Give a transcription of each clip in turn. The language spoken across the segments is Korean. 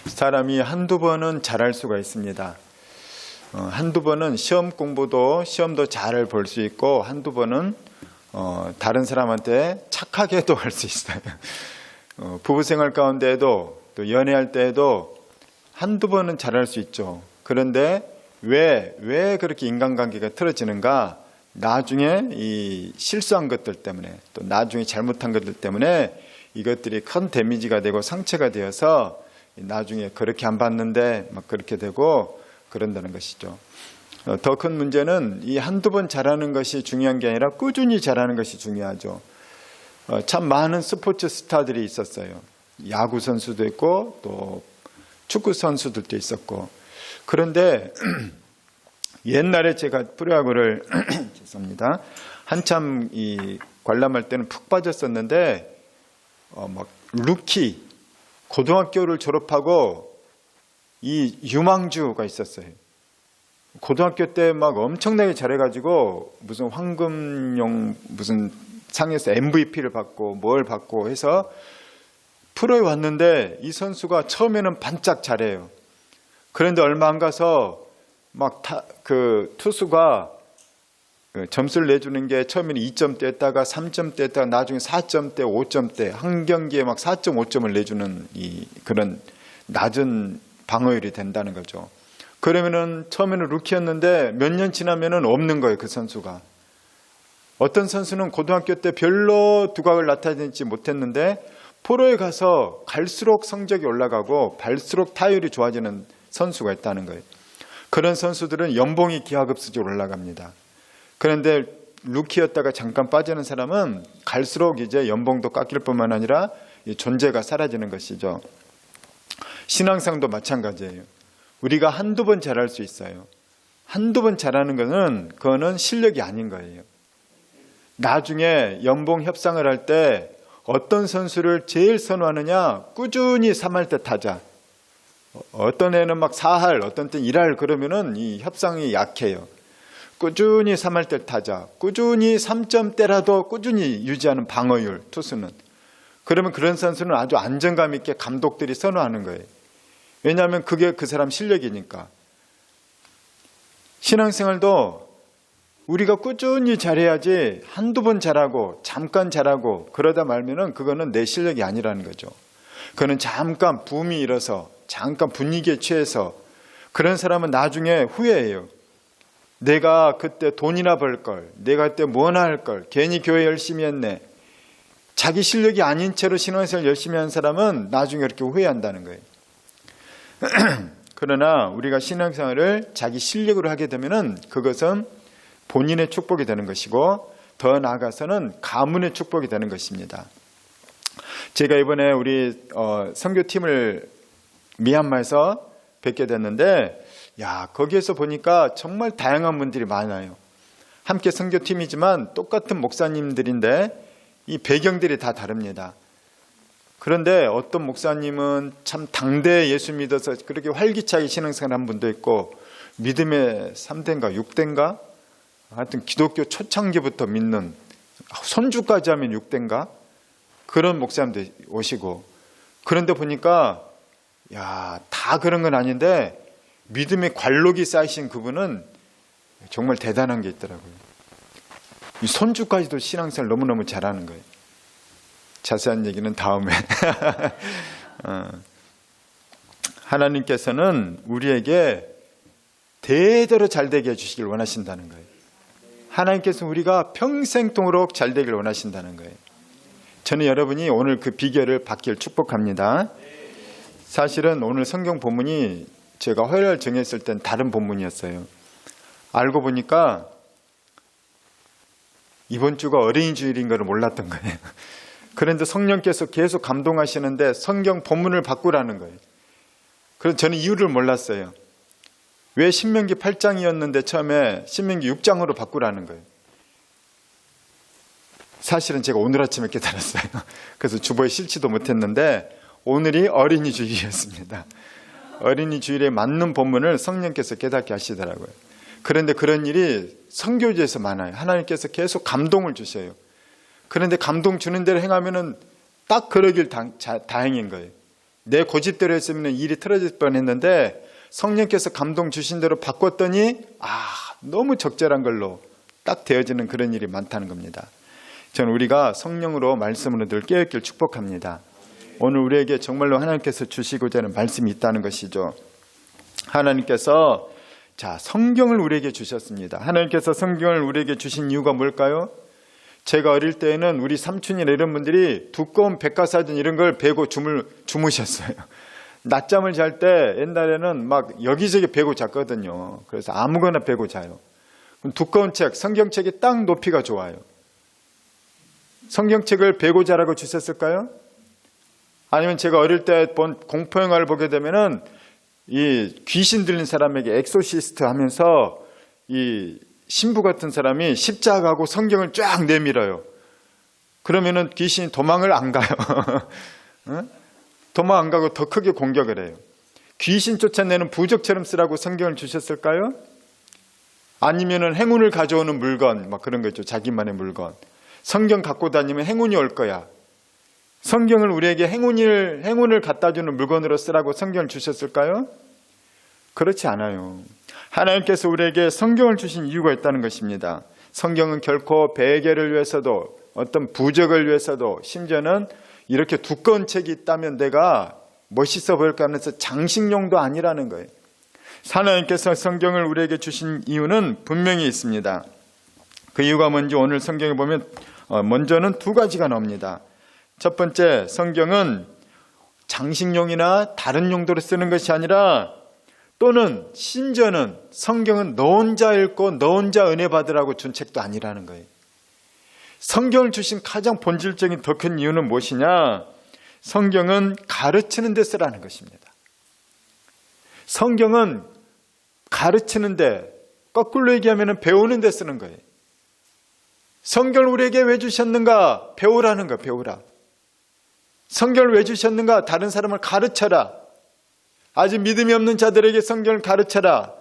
사람이 한두 번은 잘할 수가 있습니다. 한두 번은 시험도 잘 볼 수 있고, 한두 번은 다른 사람한테 착하게도 할 수 있어요. 부부생활 가운데에도 또 연애할 때에도 한두 번은 잘할 수 있죠. 그런데 왜 그렇게 인간관계가 틀어지는가? 나중에 이 실수한 것들 때문에, 또 나중에 잘못한 것들 때문에 이것들이 큰 데미지가 되고 상처가 되어서 나중에 그렇게 안 봤는데 막 그렇게 되고 그런다는 것이죠. 더 큰 문제는 이 한두 번 잘하는 것이 중요한 게 아니라 꾸준히 잘하는 것이 중요하죠. 참 많은 스포츠 스타들이 있었어요. 야구 선수도 있고 또 축구 선수들도 있었고. 그런데 옛날에 제가 프로야구를 죄송합니다. 한참 이 관람할 때는 푹 빠졌었는데 막 루키 고등학교를 졸업하고 이 유망주가 있었어요. 고등학교 때 막 엄청나게 잘해가지고 무슨 황금용 무슨 상에서 MVP를 받고 뭘 받고 해서 프로에 왔는데 이 선수가 처음에는 반짝 잘해요. 그런데 얼마 안 가서 막 그 투수가 점수를 내주는 게 처음에는 2점대였다가 3점대였다가 나중에 4점대, 5점대, 한 경기에 막 4.5점을 내주는 그런 낮은 방어율이 된다는 거죠. 그러면은 처음에는 루키였는데 몇 년 지나면은 없는 거예요, 그 선수가. 어떤 선수는 고등학교 때 별로 두각을 나타내지 못했는데 프로에 가서 갈수록 성적이 올라가고 갈수록 타율이 좋아지는 선수가 있다는 거예요. 그런 선수들은 연봉이 기하급수적으로 올라갑니다. 그런데 루키였다가 잠깐 빠지는 사람은 갈수록 이제 연봉도 깎일 뿐만 아니라 존재가 사라지는 것이죠. 신앙생도 마찬가지예요. 우리가 한두 번 잘할 수 있어요. 한두 번 잘하는 것은 그거는 실력이 아닌 거예요. 나중에 연봉 협상을 할 때 어떤 선수를 제일 선호하느냐? 꾸준히 3할 때 타자. 어떤 애는 막 4할, 어떤 때는 1할 그러면은 이 협상이 약해요. 꾸준히 3할 때 타자. 꾸준히 3점대라도 꾸준히 유지하는 방어율, 투수는. 그러면 그런 선수는 아주 안정감 있게 감독들이 선호하는 거예요. 왜냐하면 그게 그 사람 실력이니까. 신앙생활도 우리가 꾸준히 잘해야지 한두 번 잘하고 잠깐 잘하고 그러다 말면은 그거는 내 실력이 아니라는 거죠. 그거는 잠깐 붐이 일어서 잠깐 분위기에 취해서 그런 사람은 나중에 후회해요. 내가 그때 돈이나 벌 걸, 내가 그때 뭐나 할 걸, 괜히 교회 열심히 했네. 자기 실력이 아닌 채로 신앙생활 열심히 한 사람은 나중에 이렇게 후회한다는 거예요. 그러나 우리가 신앙생활을 자기 실력으로 하게 되면은 그것은 본인의 축복이 되는 것이고 더 나아가서는 가문의 축복이 되는 것입니다. 제가 이번에 우리 선교팀을 미얀마에서 뵙게 됐는데 거기에서 보니까 정말 다양한 분들이 많아요. 함께 선교팀이지만 똑같은 목사님들인데 이 배경들이 다 다릅니다. 그런데 어떤 목사님은 참 당대 예수 믿어서 그렇게 활기차게 신앙생활 한 분도 있고 믿음의 3대인가 6대인가 하여튼 기독교 초창기부터 믿는 손주까지 하면 6대인가 그런 목사님도 오시고 그런데 보니까 다 그런 건 아닌데 믿음의 관록이 쌓이신 그분은 정말 대단한 게 있더라고요. 이 손주까지도 신앙생활 너무너무 잘하는 거예요. 자세한 얘기는 다음에. 하나님께서는 우리에게 대대로 잘되게 해주시길 원하신다는 거예요. 하나님께서 우리가 평생동으로 잘되길 원하신다는 거예요. 저는 여러분이 오늘 그 비결을 받길 축복합니다. 사실은 오늘 성경 본문이 제가 화요일 정했을 땐 다른 본문이었어요. 알고 보니까 이번 주가 어린이 주일인 걸 몰랐던 거예요. 그런데 성령께서 계속 감동하시는데 성경 본문을 바꾸라는 거예요. 그래서 저는 이유를 몰랐어요. 왜 신명기 8장이었는데 처음에 신명기 6장으로 바꾸라는 거예요. 사실은 제가 오늘 아침에 깨달았어요. 그래서 주보에 실지도 못했는데 오늘이 어린이 주일이었습니다. 어린이 주일에 맞는 본문을 성령께서 깨닫게 하시더라고요. 그런데 그런 일이 선교지에서 많아요. 하나님께서 계속 감동을 주셔요. 그런데 감동 주는 대로 행하면은 딱 그러길 다행인 거예요. 내 고집대로 했으면 일이 틀어질 뻔했는데 성령께서 감동 주신 대로 바꿨더니 너무 적절한 걸로 딱 되어지는 그런 일이 많다는 겁니다. 저는 우리가 성령으로 말씀으로 늘 깨어있길 축복합니다. 오늘 우리에게 정말로 하나님께서 주시고자 하는 말씀이 있다는 것이죠. 하나님께서 성경을 우리에게 주셨습니다. 하나님께서 성경을 우리에게 주신 이유가 뭘까요? 제가 어릴 때에는 우리 삼촌이나 이런 분들이 두꺼운 백과사전 이런 걸 베고 주무셨어요. 낮잠을 잘 때 옛날에는 막 여기저기 베고 잤거든요. 그래서 아무거나 베고 자요. 두꺼운 책, 성경책이 딱 높이가 좋아요. 성경책을 베고 자라고 주셨을까요? 아니면 제가 어릴 때 본 공포영화를 보게 되면은 이 귀신 들린 사람에게 엑소시스트 하면서 이 신부 같은 사람이 십자가하고 성경을 쫙 내밀어요. 그러면은 귀신이 도망을 안 가요. 도망 안 가고 더 크게 공격을 해요. 귀신 쫓아내는 부적처럼 쓰라고 성경을 주셨을까요? 아니면은 행운을 가져오는 물건, 막 그런 거 있죠. 자기만의 물건. 성경 갖고 다니면 행운이 올 거야. 성경을 우리에게 행운을 갖다 주는 물건으로 쓰라고 성경을 주셨을까요? 그렇지 않아요. 하나님께서 우리에게 성경을 주신 이유가 있다는 것입니다. 성경은 결코 베개를 위해서도 어떤 부적을 위해서도 심지어는 이렇게 두꺼운 책이 있다면 내가 멋있어 보일까 하면서 장식용도 아니라는 거예요. 하나님께서 성경을 우리에게 주신 이유는 분명히 있습니다. 그 이유가 뭔지 오늘 성경에 보면 먼저는 두 가지가 나옵니다. 첫 번째, 성경은 장식용이나 다른 용도로 쓰는 것이 아니라 또는 심지어는 성경은 너 혼자 읽고 너 혼자 은혜 받으라고 준 책도 아니라는 거예요. 성경을 주신 가장 본질적인 더 큰 이유는 무엇이냐? 성경은 가르치는 데 쓰라는 것입니다. 성경은 가르치는데, 거꾸로 얘기하면 배우는 데 쓰는 거예요. 성경을 우리에게 왜 주셨는가? 배우라는 거예요. 배우라. 성경을 왜 주셨는가? 다른 사람을 가르쳐라. 아직 믿음이 없는 자들에게 성경을 가르쳐라.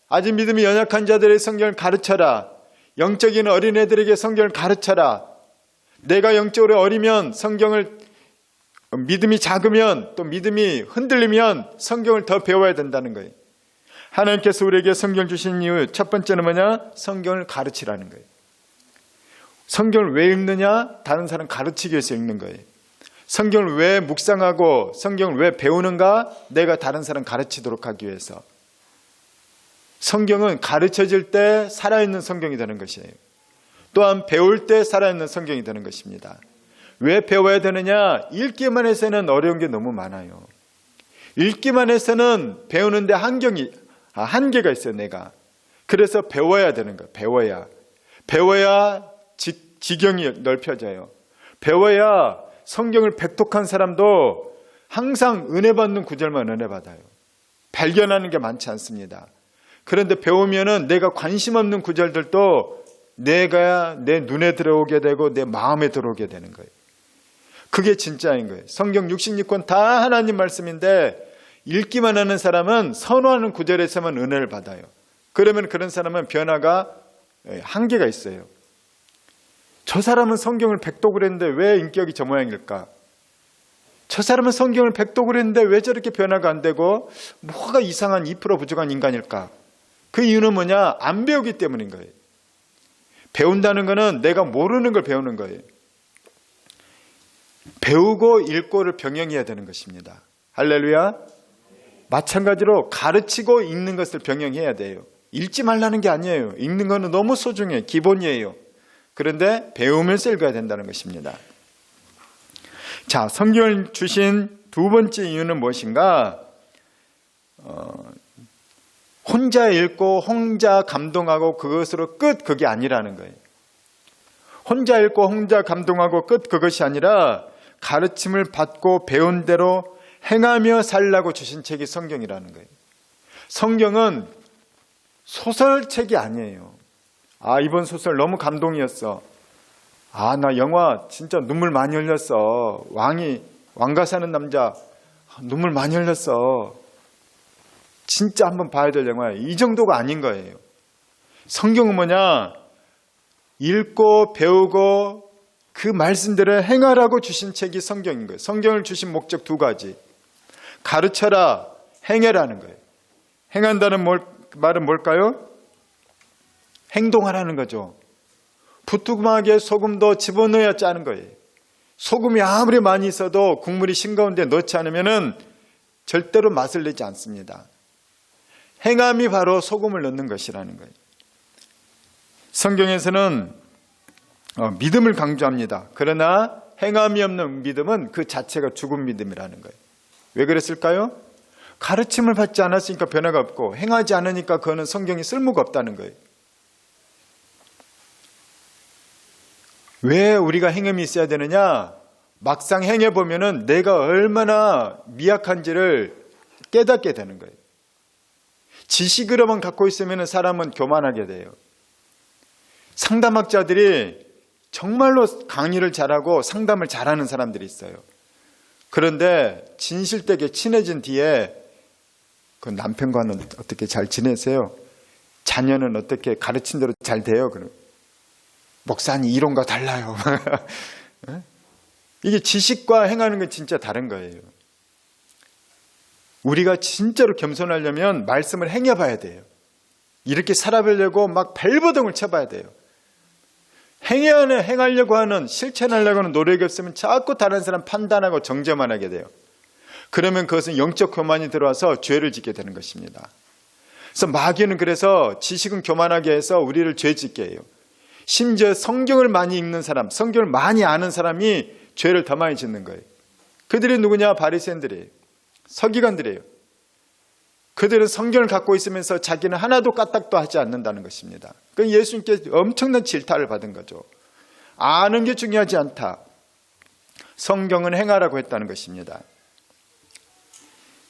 아직 믿음이 연약한 자들에게 성경을 가르쳐라. 영적인 어린애들에게 성경을 가르쳐라. 내가 영적으로 어리면 성경을, 믿음이 작으면 또 믿음이 흔들리면 성경을 더 배워야 된다는 거예요. 하나님께서 우리에게 성경을 주신 이유 첫 번째는 뭐냐? 성경을 가르치라는 거예요. 성경을 왜 읽느냐? 다른 사람 가르치기 위해서 읽는 거예요. 성경을 왜 묵상하고 성경을 왜 배우는가? 내가 다른 사람 가르치도록 하기 위해서. 성경은 가르쳐질 때 살아있는 성경이 되는 것이에요. 또한 배울 때 살아있는 성경이 되는 것입니다. 왜 배워야 되느냐? 읽기만 해서는 어려운 게 너무 많아요. 읽기만 해서는 배우는데 한계가 있어요. 내가. 그래서 배워야 되는 거예요. 배워야 지경이 넓혀져요. 배워야 성경을 백독한 사람도 항상 은혜 받는 구절만 은혜 받아요. 발견하는 게 많지 않습니다. 그런데 배우면은 내가 관심 없는 구절들도 내가 내 눈에 들어오게 되고 내 마음에 들어오게 되는 거예요. 그게 진짜인 거예요. 성경 66권 다 하나님 말씀인데 읽기만 하는 사람은 선호하는 구절에서만 은혜를 받아요. 그러면 그런 사람은 변화가 한계가 있어요. 저 사람은 성경을 백독을 했는데 왜 인격이 저 모양일까? 저 사람은 성경을 백독을 했는데 왜 저렇게 변화가 안 되고 뭐가 이상한 2% 부족한 인간일까? 그 이유는 뭐냐? 안 배우기 때문인 거예요. 배운다는 거는 내가 모르는 걸 배우는 거예요. 배우고 읽고를 병행해야 되는 것입니다. 할렐루야. 마찬가지로 가르치고 읽는 것을 병행해야 돼요. 읽지 말라는 게 아니에요. 읽는 거는 너무 소중해요. 기본이에요. 그런데 배우면서 읽어야 된다는 것입니다. 자, 성경을 주신 두 번째 이유는 무엇인가? 혼자 읽고 혼자 감동하고 그것으로 끝, 그게 아니라는 거예요. 혼자 읽고 혼자 감동하고 끝, 그것이 아니라 가르침을 받고 배운 대로 행하며 살라고 주신 책이 성경이라는 거예요. 성경은 소설책이 아니에요. 이번 소설 너무 감동이었어. 나 영화 진짜 눈물 많이 흘렸어. 왕가 사는 남자 눈물 많이 흘렸어. 진짜 한번 봐야 될 영화예요. 이 정도가 아닌 거예요. 성경은 뭐냐? 읽고 배우고 그 말씀대로 행하라고 주신 책이 성경인 거예요. 성경을 주신 목적 두 가지. 가르쳐라, 행해라는 거예요. 행한다는 말은 뭘까요? 행동하라는 거죠. 부뚜막에 소금도 집어넣어야 짜는 거예요. 소금이 아무리 많이 있어도 국물이 싱거운데 넣지 않으면 절대로 맛을 내지 않습니다. 행함이 바로 소금을 넣는 것이라는 거예요. 성경에서는 믿음을 강조합니다. 그러나 행함이 없는 믿음은 그 자체가 죽은 믿음이라는 거예요. 왜 그랬을까요? 가르침을 받지 않았으니까 변화가 없고 행하지 않으니까 그거는 성경이 쓸모가 없다는 거예요. 왜 우리가 행함이 있어야 되느냐? 막상 행해보면 내가 얼마나 미약한지를 깨닫게 되는 거예요. 지식으로만 갖고 있으면 사람은 교만하게 돼요. 상담학자들이 정말로 강의를 잘하고 상담을 잘하는 사람들이 있어요. 그런데 진실되게 친해진 뒤에 그 남편과는 어떻게 잘 지내세요? 자녀는 어떻게 가르친 대로 잘 돼요? 그럼 목사님 이론과 달라요. 이게 지식과 행하는 건 진짜 다른 거예요. 우리가 진짜로 겸손하려면 말씀을 행해봐야 돼요. 이렇게 살아보려고 막 발버둥을 쳐봐야 돼요. 행하려고 하는, 실천하려고 하는 노력이 없으면 자꾸 다른 사람 판단하고 정죄만 하게 돼요. 그러면 그것은 영적 교만이 들어와서 죄를 짓게 되는 것입니다. 그래서 마귀는 그래서 지식은 교만하게 해서 우리를 죄 짓게 해요. 심지어 성경을 많이 읽는 사람, 성경을 많이 아는 사람이 죄를 더 많이 짓는 거예요. 그들이 누구냐? 바리새인들이에요. 서기관들이에요. 그들은 성경을 갖고 있으면서 자기는 하나도 까딱도 하지 않는다는 것입니다. 그 예수님께 엄청난 질타를 받은 거죠. 아는 게 중요하지 않다. 성경은 행하라고 했다는 것입니다.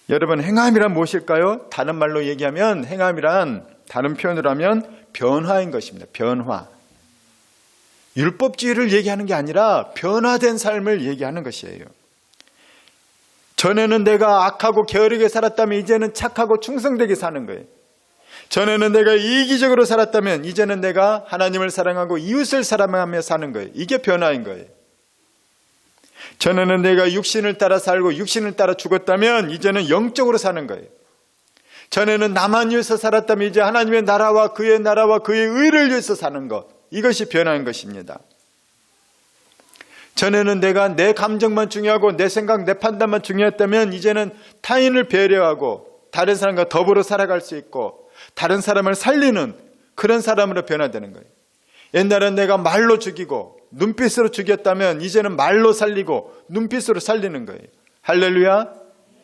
여러분, 행함이란 무엇일까요? 다른 말로 얘기하면 행함이란, 다른 표현으로 하면 변화인 것입니다. 변화. 율법주의를 얘기하는 게 아니라 변화된 삶을 얘기하는 것이에요. 전에는 내가 악하고 게으르게 살았다면 이제는 착하고 충성되게 사는 거예요. 전에는 내가 이기적으로 살았다면 이제는 내가 하나님을 사랑하고 이웃을 사랑하며 사는 거예요. 이게 변화인 거예요. 전에는 내가 육신을 따라 살고 육신을 따라 죽었다면 이제는 영적으로 사는 거예요. 전에는 나만 위해서 살았다면 이제 하나님의 나라와 그의 의를 위해서 사는 것. 이것이 변화인 것입니다. 전에는 내가 내 감정만 중요하고 내 생각, 내 판단만 중요했다면 이제는 타인을 배려하고 다른 사람과 더불어 살아갈 수 있고 다른 사람을 살리는 그런 사람으로 변화되는 거예요. 옛날엔 내가 말로 죽이고 눈빛으로 죽였다면 이제는 말로 살리고 눈빛으로 살리는 거예요. 할렐루야.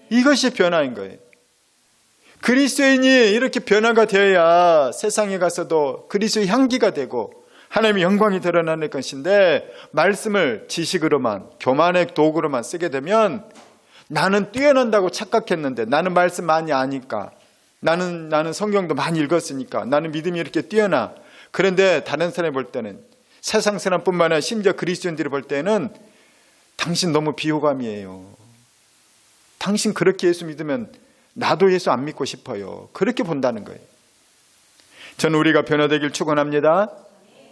이것이 변화인 거예요. 그리스도인이 이렇게 변화가 되어야 세상에 가서도 그리스도의 향기가 되고 하나님의 영광이 드러나는 것인데, 말씀을 지식으로만, 교만의 도구로만 쓰게 되면 나는 뛰어난다고 착각했는데, 나는 말씀 많이 아니까, 나는 성경도 많이 읽었으니까, 나는 믿음이 이렇게 뛰어나. 그런데 다른 사람이 볼 때는, 세상 사람뿐만 아니라 심지어 그리스도인들이 볼 때는 당신 너무 비호감이에요. 당신 그렇게 예수 믿으면 나도 예수 안 믿고 싶어요. 그렇게 본다는 거예요. 저는 우리가 변화되길 축원합니다.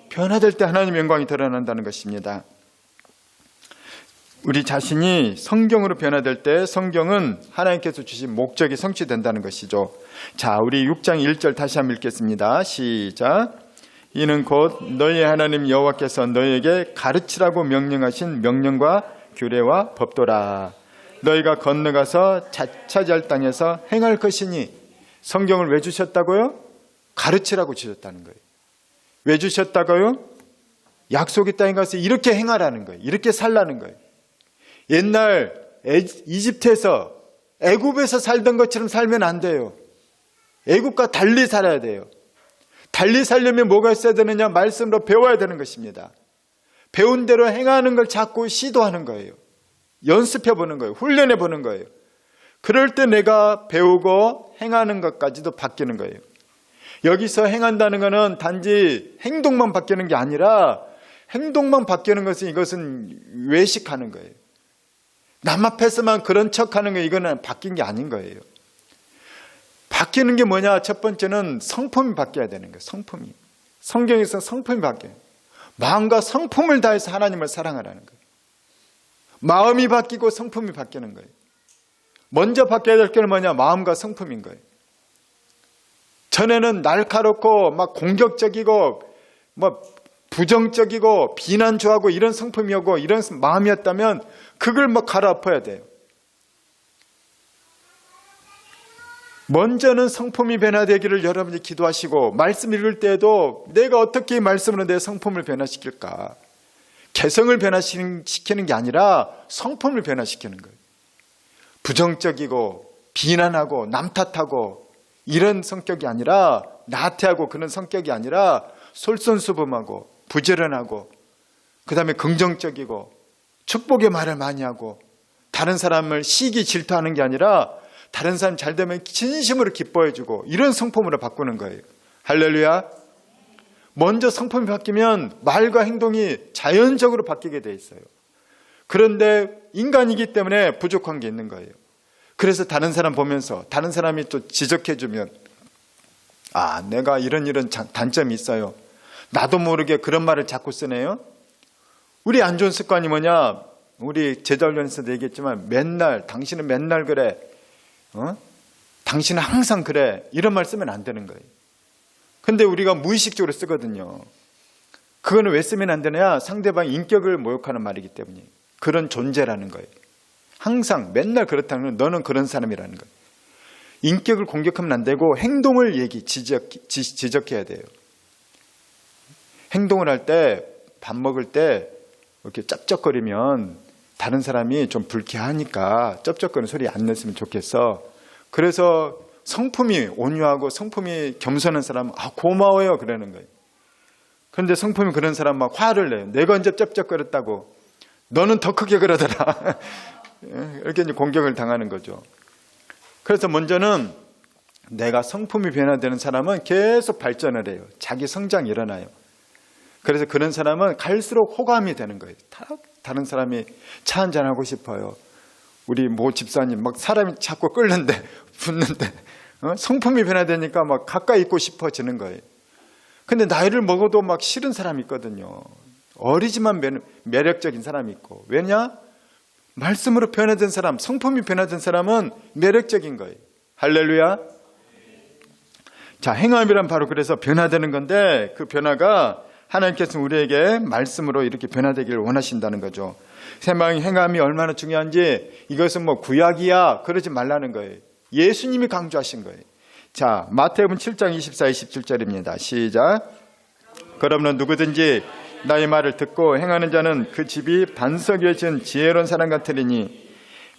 변화될 때 하나님의 영광이 드러난다는 것입니다. 우리 자신이 성경으로 변화될 때 성경은 하나님께서 주신 목적이 성취된다는 것이죠. 자, 우리 6장 1절 다시 한번 읽겠습니다. 시작. 이는 곧 너희 하나님 여호와께서 너희에게 가르치라고 명령하신 명령과 규례와 법도라. 너희가 건너가서 차지할 땅에서 행할 것이니. 성경을 왜 주셨다고요? 가르치라고 주셨다는 거예요. 왜 주셨다고요? 약속의 땅에 가서 이렇게 행하라는 거예요. 이렇게 살라는 거예요. 옛날 이집트에서, 애굽에서 살던 것처럼 살면 안 돼요. 애굽과 달리 살아야 돼요. 달리 살려면 뭐가 있어야 되느냐? 말씀으로 배워야 되는 것입니다. 배운 대로 행하는 걸 자꾸 시도하는 거예요. 연습해 보는 거예요. 훈련해 보는 거예요. 그럴 때 내가 배우고 행하는 것까지도 바뀌는 거예요. 여기서 행한다는 것은 단지 행동만 바뀌는 게 아니라, 행동만 바뀌는 것은 이것은 외식하는 거예요. 남 앞에서만 그런 척하는 거, 이거는 바뀐 게 아닌 거예요. 바뀌는 게 뭐냐? 첫 번째는 성품이 바뀌어야 되는 거예요. 성품이. 성경에서 성품이 바뀌어요. 마음과 성품을 다해서 하나님을 사랑하라는 거예요. 마음이 바뀌고 성품이 바뀌는 거예요. 먼저 바뀌어야 될 게 뭐냐? 마음과 성품인 거예요. 전에는 날카롭고 막 공격적이고 뭐 부정적이고 비난조하고 이런 성품이었고 이런 마음이었다면 그걸 막 갈아엎어야 돼요. 먼저는 성품이 변화되기를 여러분이 기도하시고 말씀 읽을 때에도 내가 어떻게 말씀으로 내 성품을 변화시킬까? 개성을 변화시키는 게 아니라 성품을 변화시키는 거예요. 부정적이고 비난하고 남 탓하고 이런 성격이 아니라 나태하고 그런 성격이 아니라 솔선수범하고 부지런하고 그다음에 긍정적이고 축복의 말을 많이 하고 다른 사람을 시기 질투하는 게 아니라 다른 사람 잘 되면 진심으로 기뻐해주고 이런 성품으로 바꾸는 거예요. 할렐루야. 먼저 성품이 바뀌면 말과 행동이 자연적으로 바뀌게 돼 있어요. 그런데 인간이기 때문에 부족한 게 있는 거예요. 그래서 다른 사람 보면서 다른 사람이 또 지적해주면 내가 이런 단점이 있어요. 나도 모르게 그런 말을 자꾸 쓰네요. 우리 안 좋은 습관이 뭐냐? 우리 제자훈련에서도 얘기했지만 당신은 맨날 그래. 당신은 항상 그래. 이런 말 쓰면 안 되는 거예요. 근데 우리가 무의식적으로 쓰거든요. 그거는 왜 쓰면 안 되냐? 상대방 인격을 모욕하는 말이기 때문에. 그런 존재라는 거예요. 항상 맨날 그렇다면 너는 그런 사람이라는 거예요. 인격을 공격하면 안 되고 행동을 지적해야 돼요. 행동을 할 때, 밥 먹을 때 이렇게 쩝쩝거리면 다른 사람이 좀 불쾌하니까 쩝쩝거리는 소리 안 냈으면 좋겠어. 그래서 성품이 온유하고 성품이 겸손한 사람은 고마워요 그러는 거예요. 그런데 성품이 그런 사람 막 화를 내요. 내가 언제 쩝쩝거렸다고. 너는 더 크게 그러더라. 이렇게 이제 공격을 당하는 거죠. 그래서 먼저는 내가 성품이 변화되는 사람은 계속 발전을 해요. 자기 성장이 일어나요. 그래서 그런 사람은 갈수록 호감이 되는 거예요. 다른 사람이 차 한잔 하고 싶어요. 우리 모 집사님 막 사람이 자꾸 끓는데 붙는데 성품이 변화되니까 막 가까이 있고 싶어지는 거예요. 근데 나이를 먹어도 막 싫은 사람이 있거든요. 어리지만 매력적인 사람이 있고. 왜냐? 말씀으로 변화된 사람, 성품이 변화된 사람은 매력적인 거예요. 할렐루야. 자, 행함이란 바로 그래서 변화되는 건데 그 변화가 하나님께서 우리에게 말씀으로 이렇게 변화되기를 원하신다는 거죠. 행함이 얼마나 중요한지 이것은 뭐 구약이야 그러지 말라는 거예요. 예수님이 강조하신 거예요. 자, 마태복음 7장 24, 27절입니다. 시작. 그러므로 누구든지 나의 말을 듣고 행하는 자는 그 집이 반석 위에 지은 지혜로운 사람 같으리니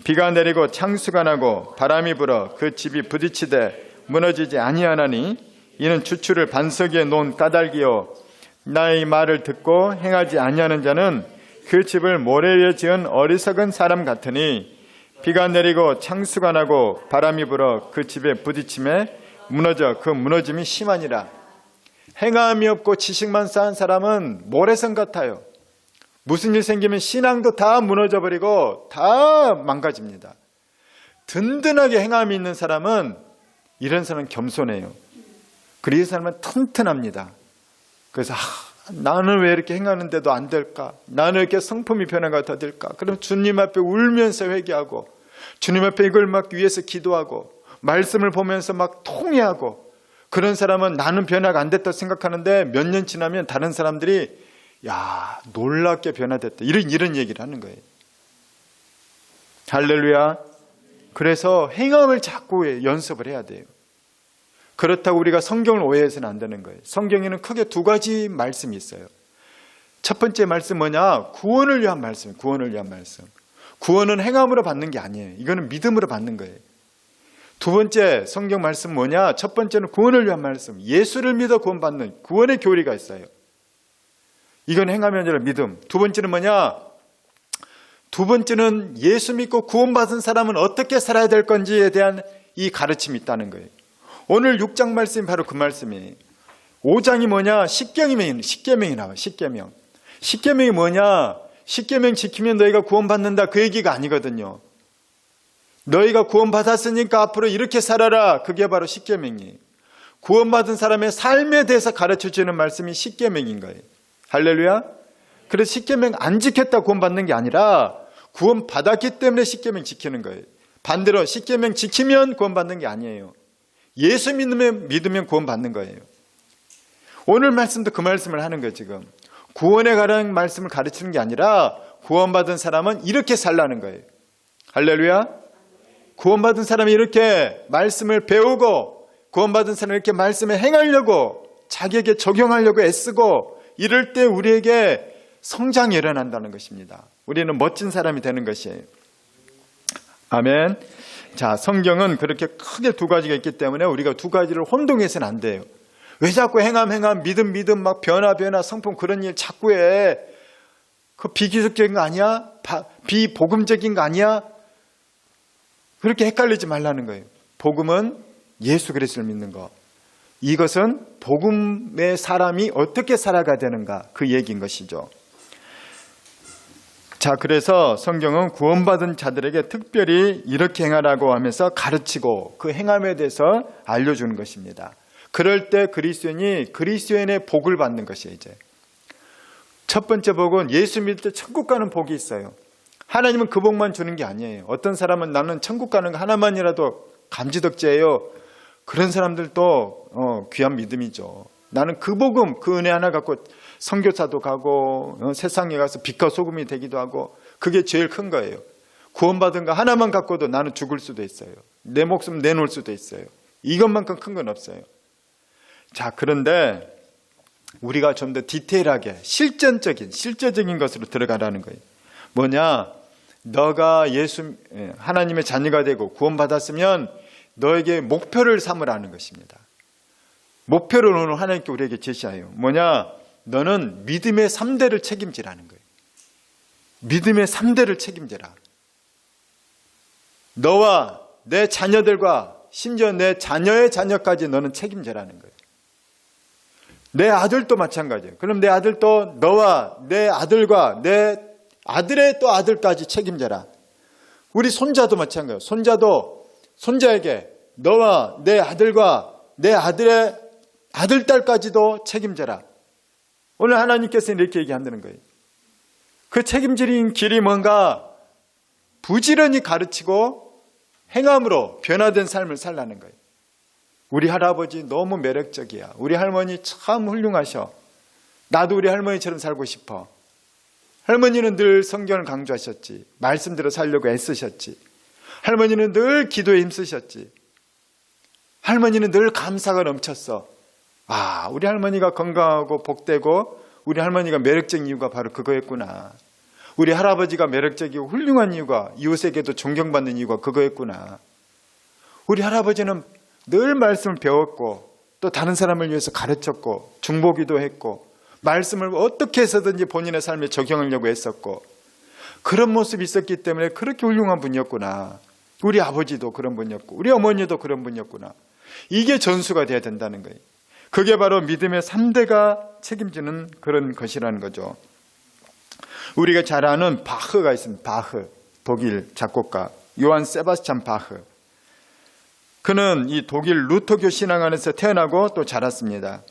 비가 내리고 창수가 나고 바람이 불어 그 집이 부딪히되 무너지지 아니하나니 이는 주추를 반석 위에 놓은 까닭이요 나의 말을 듣고 행하지 아니하는 자는 그 집을 모래 위에 지은 어리석은 사람 같으니 비가 내리고 창수가 나고 바람이 불어 그 집에 부딪힘에 무너져 그 무너짐이 심하니라. 행함이 없고 지식만 쌓은 사람은 모래성 같아요. 무슨 일 생기면 신앙도 다 무너져버리고 다 망가집니다. 든든하게 행함이 있는 사람은 이런 사람은 겸손해요. 그리고 이 사람은 튼튼합니다. 그래서 나는 왜 이렇게 행하는데도 안 될까? 나는 이렇게 성품이 변화가 더딜까? 그럼 주님 앞에 울면서 회개하고 주님 앞에 이걸 막 위해서 기도하고 말씀을 보면서 막 통회하고 그런 사람은 나는 변화가 안 됐다고 생각하는데 몇 년 지나면 다른 사람들이 야 놀랍게 변화됐다 이런 얘기를 하는 거예요. 할렐루야. 그래서 행함을 자꾸 연습을 해야 돼요. 그렇다고 우리가 성경을 오해해서는 안 되는 거예요. 성경에는 크게 두 가지 말씀이 있어요. 첫 번째 말씀 뭐냐? 구원을 위한 말씀. 구원을 위한 말씀. 구원은 행함으로 받는 게 아니에요. 이거는 믿음으로 받는 거예요. 두 번째 성경 말씀 뭐냐? 첫 번째는 구원을 위한 말씀. 예수를 믿어 구원받는 구원의 교리가 있어요. 이건 행함이 아니라 믿음. 두 번째는 뭐냐? 두 번째는 예수 믿고 구원받은 사람은 어떻게 살아야 될 건지에 대한 이 가르침이 있다는 거예요. 오늘 6장 말씀이 바로 그 말씀이에요. 5장이 뭐냐? 십계명이 나와요. 십계명. 십계명이 뭐냐? 십계명 지키면 너희가 구원받는다 그 얘기가 아니거든요. 너희가 구원받았으니까 앞으로 이렇게 살아라. 그게 바로 십계명이에요. 구원받은 사람의 삶에 대해서 가르쳐주는 말씀이 십계명인 거예요. 할렐루야. 그래서 십계명 안 지켰다 구원받는 게 아니라 구원받았기 때문에 십계명 지키는 거예요. 반대로 십계명 지키면 구원받는 게 아니에요. 예수 믿으면 구원받는 거예요. 오늘 말씀도 그 말씀을 하는 거예요. 지금 구원에 관한 말씀을 가르치는 게 아니라 구원받은 사람은 이렇게 살라는 거예요. 할렐루야. 구원받은 사람이 이렇게 말씀을 배우고 구원받은 사람이 이렇게 말씀에 행하려고 자기에게 적용하려고 애쓰고 이럴 때 우리에게 성장이 일어난다는 것입니다. 우리는 멋진 사람이 되는 것이에요. 아멘. 자, 성경은 그렇게 크게 두 가지가 있기 때문에 우리가 두 가지를 혼동해서는 안 돼요. 왜 자꾸 행함 믿음 막 변화 성품 그런 일 자꾸 해. 그 비기적인 거 아니야? 비복음적인 거 아니야? 그렇게 헷갈리지 말라는 거예요. 복음은 예수 그리스도를 믿는 거. 이것은 복음의 사람이 어떻게 살아가야 되는가 그 얘기인 것이죠. 자, 그래서 성경은 구원받은 자들에게 특별히 이렇게 행하라고 하면서 가르치고 그 행함에 대해서 알려주는 것입니다. 그럴 때 그리스도인이 그리스도인의 복을 받는 것이에요. 이제 첫 번째 복은 예수 믿을 때 천국 가는 복이 있어요. 하나님은 그 복만 주는 게 아니에요. 어떤 사람은 나는 천국 가는 거 하나만이라도 감지덕지예요. 그런 사람들도 귀한 믿음이죠. 나는 그 복음, 그 은혜 하나 갖고 선교사도 가고 세상에 가서 빛과 소금이 되기도 하고 그게 제일 큰 거예요. 구원받은 거 하나만 갖고도 나는 죽을 수도 있어요. 내 목숨 내놓을 수도 있어요. 이것만큼 큰 건 없어요. 자, 그런데 우리가 좀 더 디테일하게 실제적인 것으로 들어가라는 거예요. 뭐냐? 너가 하나님의 자녀가 되고 구원받았으면 너에게 목표를 삼으라는 것입니다. 목표를 오늘 하나님께 우리에게 제시해요. 뭐냐? 너는 믿음의 3대를 책임지라는 거예요. 믿음의 3대를 책임져라. 너와 내 자녀들과 심지어 내 자녀의 자녀까지 너는 책임져라는 거예요. 내 아들도 마찬가지예요. 그럼 내 아들도 너와 내 아들과 내 아들의 또 아들까지 책임져라. 우리 손자도 마찬가지예요. 손자에게 너와 내 아들과 내 아들의 아들딸까지도 책임져라. 오늘 하나님께서 이렇게 얘기한다는 거예요. 그 책임지는 길이 뭔가 부지런히 가르치고 행함으로 변화된 삶을 살라는 거예요. 우리 할아버지 너무 매력적이야. 우리 할머니 참 훌륭하셔. 나도 우리 할머니처럼 살고 싶어. 할머니는 늘 성경을 강조하셨지. 말씀대로 살려고 애쓰셨지. 할머니는 늘 기도에 힘쓰셨지. 할머니는 늘 감사가 넘쳤어. 아, 우리 할머니가 건강하고 복되고 우리 할머니가 매력적인 이유가 바로 그거였구나. 우리 할아버지가 매력적이고 훌륭한 이유가 이웃에게도 존경받는 이유가 그거였구나. 우리 할아버지는 늘 말씀을 배웠고 또 다른 사람을 위해서 가르쳤고 중보기도 했고 말씀을 어떻게 해서든지 본인의 삶에 적용하려고 했었고 그런 모습이 있었기 때문에 그렇게 훌륭한 분이었구나. 우리 아버지도 그런 분이었고 우리 어머니도 그런 분이었구나. 이게 전수가 돼야 된다는 거예요. 그게 바로 믿음의 3대가 책임지는 그런 것이라는 거죠. 우리가 잘 아는 바흐가 있습니다. 바흐, 독일 작곡가 요한 세바스찬 바흐. 그는 이 독일 루터교 신앙 안에서 태어나고 또 자랐습니다.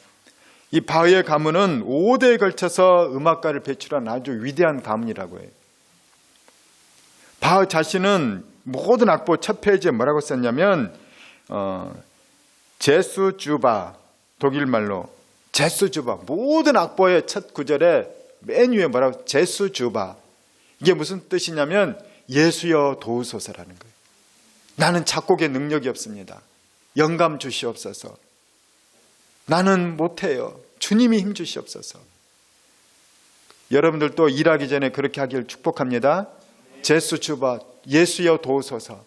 이 바흐의 가문은 5대에 걸쳐서 음악가를 배출한 아주 위대한 가문이라고 해요. 바흐 자신은 모든 악보 첫 페이지에 뭐라고 썼냐면 제수주바, 독일말로 제수주바, 모든 악보의 첫 구절에 맨 위에 뭐라고 제수주바. 이게 무슨 뜻이냐면 예수여 도우소서라는 거예요. 나는 작곡에 능력이 없습니다. 영감 주시옵소서. 나는 못해요. 주님이 힘 주시옵소서. 여러분들도 일하기 전에 그렇게 하기를 축복합니다. 제수주바, 예수여 도우소서.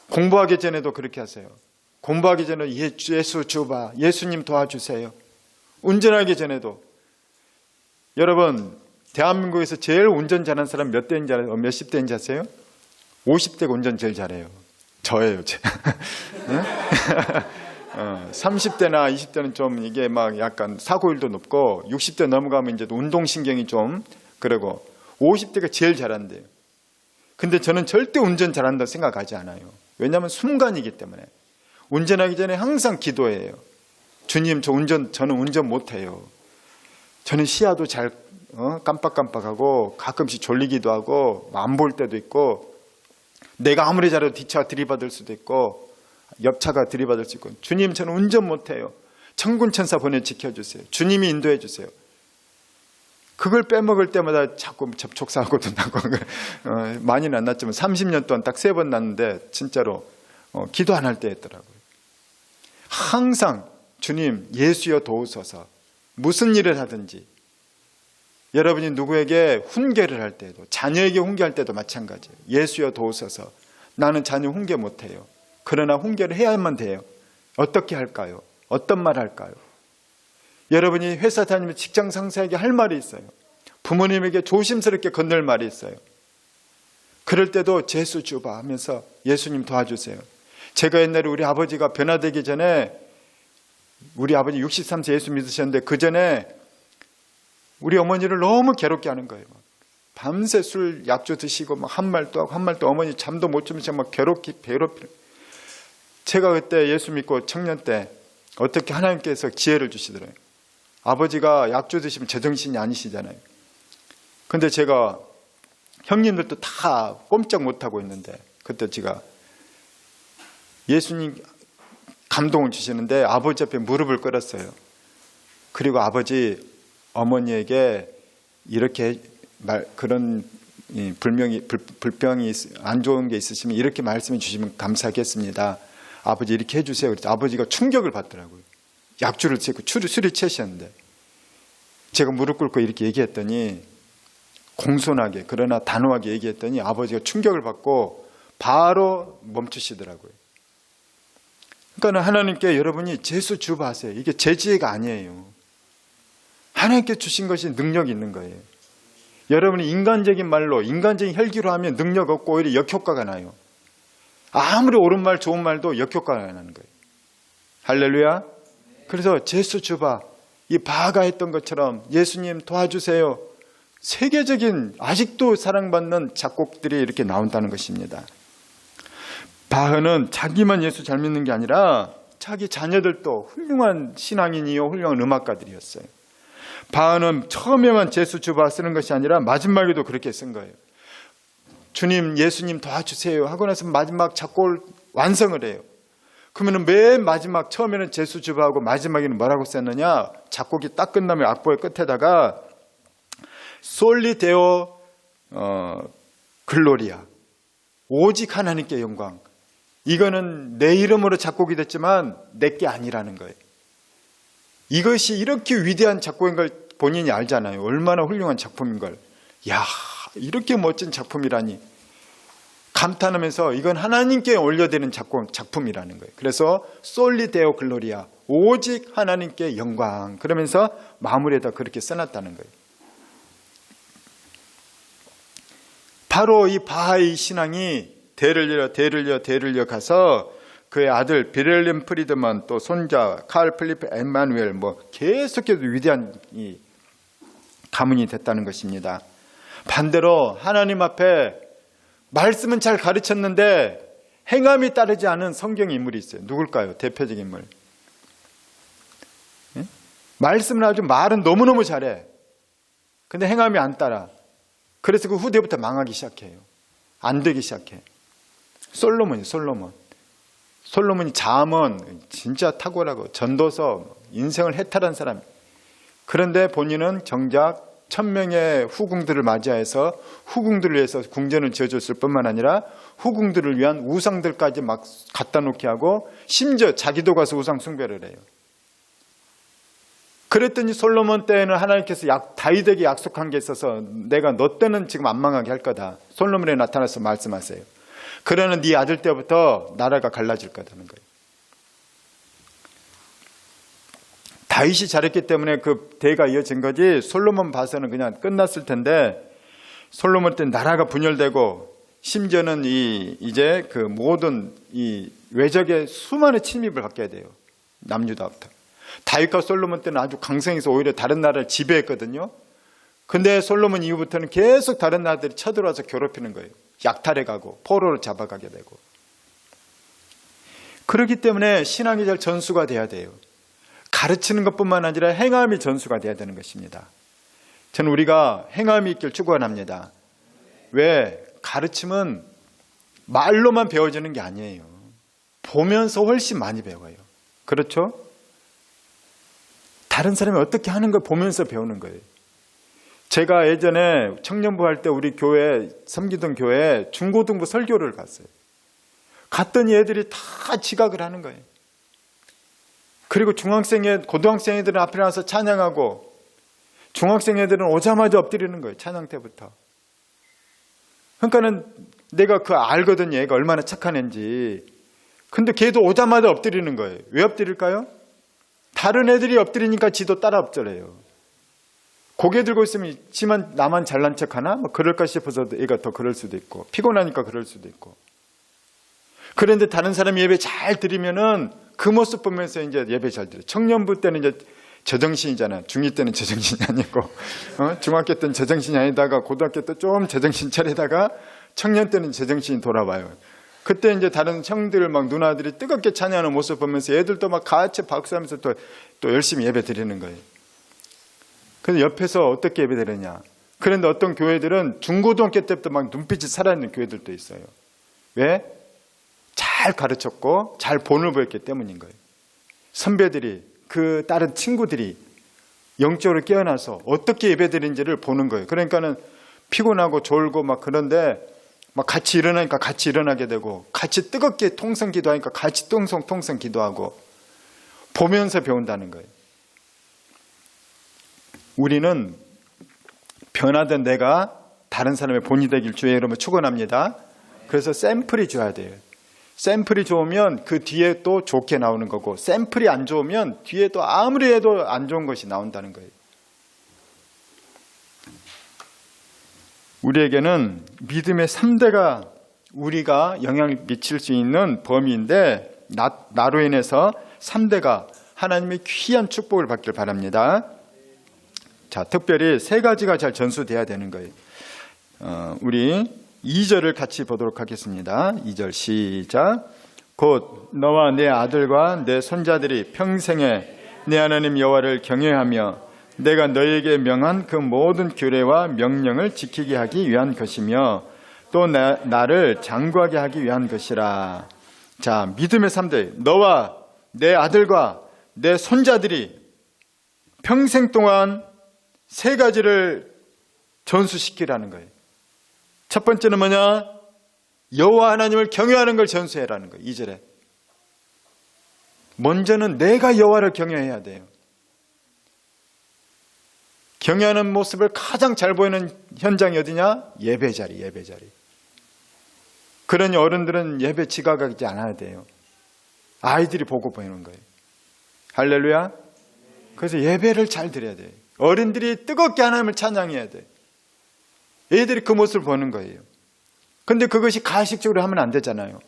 공부하기 전에도 그렇게 하세요. 공부하기 전에 예수주바, 예수님 도와주세요. 운전하기 전에도. 여러분, 대한민국에서 제일 운전 잘하는 사람 몇 대인지 아세요? 몇십 대인지 아세요? 50대가 운전 제일 잘해요. 저예요. 30대나 20대는 좀 이게 막 약간 사고율도 높고 60대 넘어가면 이제 운동신경이 좀 그러고 50대가 제일 잘한대요. 근데 저는 절대 운전 잘한다고 생각하지 않아요. 왜냐하면 순간이기 때문에. 운전하기 전에 항상 기도해요. 주님, 저는 운전 못해요. 저는 시야도 잘 깜빡깜빡하고 가끔씩 졸리기도 하고 안 볼 때도 있고 내가 아무리 잘해도 뒷차가 들이받을 수도 있고 옆차가 들이받을 수 있고, 주님 저는 운전 못해요. 천군천사 보내 지켜주세요. 주님이 인도해 주세요. 그걸 빼먹을 때마다 자꾸 접촉사고도 나고 많이는 안 났지만 30년 동안 딱 3번 났는데 진짜로 기도 안 할 때였더라고요. 항상 주님 예수여 도우소서. 무슨 일을 하든지, 여러분이 누구에게 훈계를 할 때도, 자녀에게 훈계할 때도 마찬가지예요. 예수여 도우소서. 나는 자녀 훈계 못해요. 그러나 훈계를 해야만 돼요. 어떻게 할까요? 어떤 말 할까요? 여러분이 회사 다니면 직장 상사에게 할 말이 있어요. 부모님에게 조심스럽게 건넬 말이 있어요. 그럴 때도 제수 주바 하면서 예수님 도와주세요. 제가 옛날에 우리 아버지가 변화되기 전에, 우리 아버지 63세 예수 믿으셨는데 그 전에 우리 어머니를 너무 괴롭게 하는 거예요. 밤새 술 약주 드시고 막 한 말도 하고 한 말도, 어머니 잠도 못 주면서 막 괴롭히. 제가 그때 예수 믿고 청년 때 어떻게 하나님께서 지혜를 주시더래요. 아버지가 약주 드시면 제정신이 아니시잖아요. 근데 제가 형님들도 다 꼼짝 못하고 있는데 그때 제가 예수님 감동을 주시는데 아버지 앞에 무릎을 꿇었어요. 그리고 아버지, 어머니에게 이렇게 그런 불병이 안 좋은 게 있으시면 이렇게 말씀해 주시면 감사하겠습니다. 아버지 이렇게 해주세요. 그래서 아버지가 충격을 받더라고요. 약주를 취했고 술이 취하셨는데, 제가 무릎 꿇고 이렇게 얘기했더니, 공손하게 그러나 단호하게 얘기했더니 아버지가 충격을 받고 바로 멈추시더라고요. 그러니까 하나님께 여러분이 제수 주바하세요. 이게 제 지혜가 아니에요. 하나님께 주신 것이 능력이 있는 거예요. 여러분이 인간적인 말로, 인간적인 혈기로 하면 능력 없고 오히려 역효과가 나요. 아무리 옳은 말, 좋은 말도 역효과가 나는 거예요. 할렐루야. 그래서 제수 주바, 이 바가 했던 것처럼 예수님 도와주세요. 세계적인 아직도 사랑받는 작곡들이 이렇게 나온다는 것입니다. 바흐는 자기만 예수 잘 믿는 게 아니라 자기 자녀들도 훌륭한 신앙인이요 훌륭한 음악가들이었어요. 바흐는 처음에만 제수 주바 쓰는 것이 아니라 마지막에도 그렇게 쓴 거예요. 주님 예수님 도와주세요 하고 나서 마지막 작곡을 완성을 해요. 그러면 맨 마지막, 처음에는 제수 주바하고 마지막에는 뭐라고 썼느냐, 작곡이 딱 끝나면 악보의 끝에다가 솔리 데오 글로리아, 오직 하나님께 영광. 이거는 내 이름으로 작곡이 됐지만 내게 아니라는 거예요. 이것이 이렇게 위대한 작곡인 걸 본인이 알잖아요. 얼마나 훌륭한 작품인 걸. 야, 이렇게 멋진 작품이라니 감탄하면서 이건 하나님께 올려드리는 작품이라는 거예요. 그래서 솔리 데오 글로리아, 오직 하나님께 영광, 그러면서 마무리에다 그렇게 써놨다는 거예요. 바로 이 바하의 신앙이 대를 이어 가서 그의 아들 비렐렘 프리드만, 또 손자 칼 필리프 엠마누엘, 계속해서 위대한 이 가문이 됐다는 것입니다. 반대로 하나님 앞에 말씀은 잘 가르쳤는데 행함이 따르지 않은 성경 인물이 있어요. 누굴까요? 대표적인 인물. 말씀은 아주 말은 너무너무 잘해. 근데 행함이 안 따라. 그래서 그 후대부터 망하기 시작해요. 안 되기 시작해. 솔로몬이 잠언 진짜 탁월하고 전도서, 인생을 해탈한 사람. 그런데 본인은 정작 1000명의 후궁들을 맞이해서 후궁들을 위해서 궁전을 지어줬을 뿐만 아니라 후궁들을 위한 우상들까지 막 갖다 놓게 하고 심지어 자기도 가서 우상 숭배를 해요. 그랬더니 솔로몬 때에는 하나님께서 다윗에게 약속한 게 있어서 내가 너 때는 지금 안 망하게 할 거다. 솔로몬에 나타나서 말씀하세요. 그러는 네 아들 때부터 나라가 갈라질 거다는 거예요. 다윗이 잘했기 때문에 그 대가 이어진 거지, 솔로몬 봐서는 그냥 끝났을 텐데, 솔로몬 때 나라가 분열되고 심지어는 이제 그 모든 이 외적의 수많은 침입을 받게 돼요. 남유다부터. 다윗과 솔로몬 때는 아주 강성해서 오히려 다른 나라를 지배했거든요. 근데 솔로몬 이후부터는 계속 다른 나라들이 쳐들어와서 괴롭히는 거예요. 약탈해 가고 포로로 잡아가게 되고. 그렇기 때문에 신앙이 잘 전수가 돼야 돼요. 가르치는 것뿐만 아니라 행함이 전수가 돼야 되는 것입니다. 저는 우리가 행함이 있길 축원합니다. 왜? 가르침은 말로만 배워지는 게 아니에요. 보면서 훨씬 많이 배워요. 그렇죠? 다른 사람이 어떻게 하는 걸 보면서 배우는 거예요. 제가 예전에 청년부 할 때 우리 교회, 섬기던 교회에 중고등부 설교를 갔어요. 갔더니 애들이 다 지각을 하는 거예요. 그리고 고등학생 애들은 앞에 나와서 찬양하고 중학생 애들은 오자마자 엎드리는 거예요. 찬양 때부터. 그러니까는 내가 알거든요. 얘가 얼마나 착한 애인지. 근데 걔도 오자마자 엎드리는 거예요. 왜 엎드릴까요? 다른 애들이 엎드리니까 지도 따라 엎드려요. 고개 들고 있으면 나만 잘난 척하나? 뭐 그럴까 싶어서 얘가 더 그럴 수도 있고 피곤하니까 그럴 수도 있고. 그런데 다른 사람이 예배 잘 드리면은 그 모습 보면서 이제 예배 잘 드려요. 청년부 때는 이제 제정신이잖아요. 중2 때는 제정신이 아니고 중학교 때는 제정신이 아니다가 고등학교 때 좀 제정신 차리다가 청년 때는 제정신이 돌아와요. 그때 이제 다른 형들 막 누나들이 뜨겁게 찬양하는 모습 보면서 애들도 막 같이 박수하면서 또 열심히 예배 드리는 거예요. 그래서 옆에서 어떻게 예배 드리냐. 그런데 어떤 교회들은 중고등학교 때부터 막 눈빛이 살아있는 교회들도 있어요. 왜? 잘 가르쳤고 잘 본을 보였기 때문인 거예요. 선배들이 그 다른 친구들이 영적으로 깨어나서 어떻게 예배드리는지를 보는 거예요. 그러니까는 피곤하고 졸고 막 그런데 막 같이 일어나니까 같이 일어나게 되고 같이 뜨겁게 통성 기도하니까 같이 통성 기도하고 보면서 배운다는 거예요. 우리는 변화된 내가 다른 사람의 본이 되길 주의 이름으로 축원합니다. 그래서 샘플이 줘야 돼요. 샘플이 좋으면 그 뒤에 또 좋게 나오는 거고 샘플이 안 좋으면 뒤에 또 아무리 해도 안 좋은 것이 나온다는 거예요. 우리에게는 믿음의 3대가 우리가 영향을 미칠 수 있는 범위인데 나로 인해서 3대가 하나님의 귀한 축복을 받길 바랍니다. 자, 특별히 3가지가 잘 전수돼야 되는 거예요. 우리 2절을 같이 보도록 하겠습니다. 2절 시작. 곧 너와 내 아들과 내 손자들이 평생에 내 하나님 여호와를 경외하며 내가 너에게 명한 그 모든 규례와 명령을 지키게 하기 위한 것이며 또 나를 장구하게 하기 위한 것이라. 자, 믿음의 3대. 너와 내 아들과 내 손자들이 평생 동안 3가지를 전수시키라는 거예요. 첫 번째는 뭐냐? 여호와 하나님을 경외하는 걸 전수해라는 거예요. 2절에. 먼저는 내가 여호와를 경외해야 돼요. 경외하는 모습을 가장 잘 보이는 현장이 어디냐? 예배 자리. 그러니 어른들은 예배 지각하지 않아야 돼요. 아이들이 보고 보이는 거예요. 할렐루야. 그래서 예배를 잘 드려야 돼요. 어른들이 뜨겁게 하나님을 찬양해야 돼요. 애들이 그 모습을 보는 거예요. 근데 그것이 가식적으로 하면 안 되잖아요.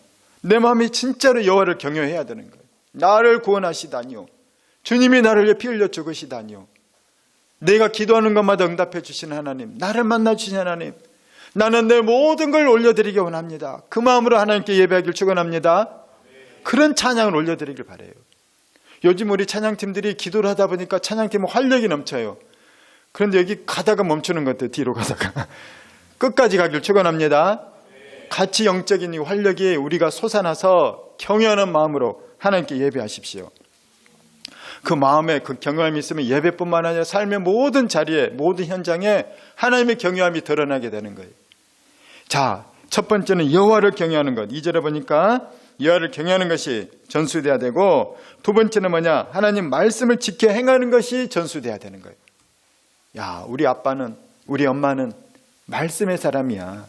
내 마음이 진짜로 여호와를 경외해야 되는 거예요. 나를 구원하시다니요. 주님이 나를 위해 피 흘려 죽으시다니요. 내가 기도하는 것마다 응답해 주시는 하나님, 나를 만나 주신 하나님, 나는 내 모든 걸 올려드리기 원합니다. 그 마음으로 하나님께 예배하길 축원합니다. 그런 찬양을 올려드리길 바라요. 요즘 우리 찬양팀들이 기도를 하다 보니까 찬양팀은 활력이 넘쳐요. 그런데 여기 가다가 멈추는 것 같아요. 뒤로 가다가. 끝까지 가길 축원합니다. 같이 영적인 이 활력이 우리가 솟아나서 경외하는 마음으로 하나님께 예배하십시오. 그 마음에 그 경외함이 있으면 예배뿐만 아니라 삶의 모든 자리에, 모든 현장에 하나님의 경외함이 드러나게 되는 거예요. 자, 첫 번째는 여호와를 경외하는 것. 2절에 보니까 여호와를 경외하는 것이 전수돼야 되고, 두 번째는 뭐냐? 하나님 말씀을 지켜 행하는 것이 전수돼야 되는 거예요. 야, 우리 아빠는, 우리 엄마는 말씀의 사람이야.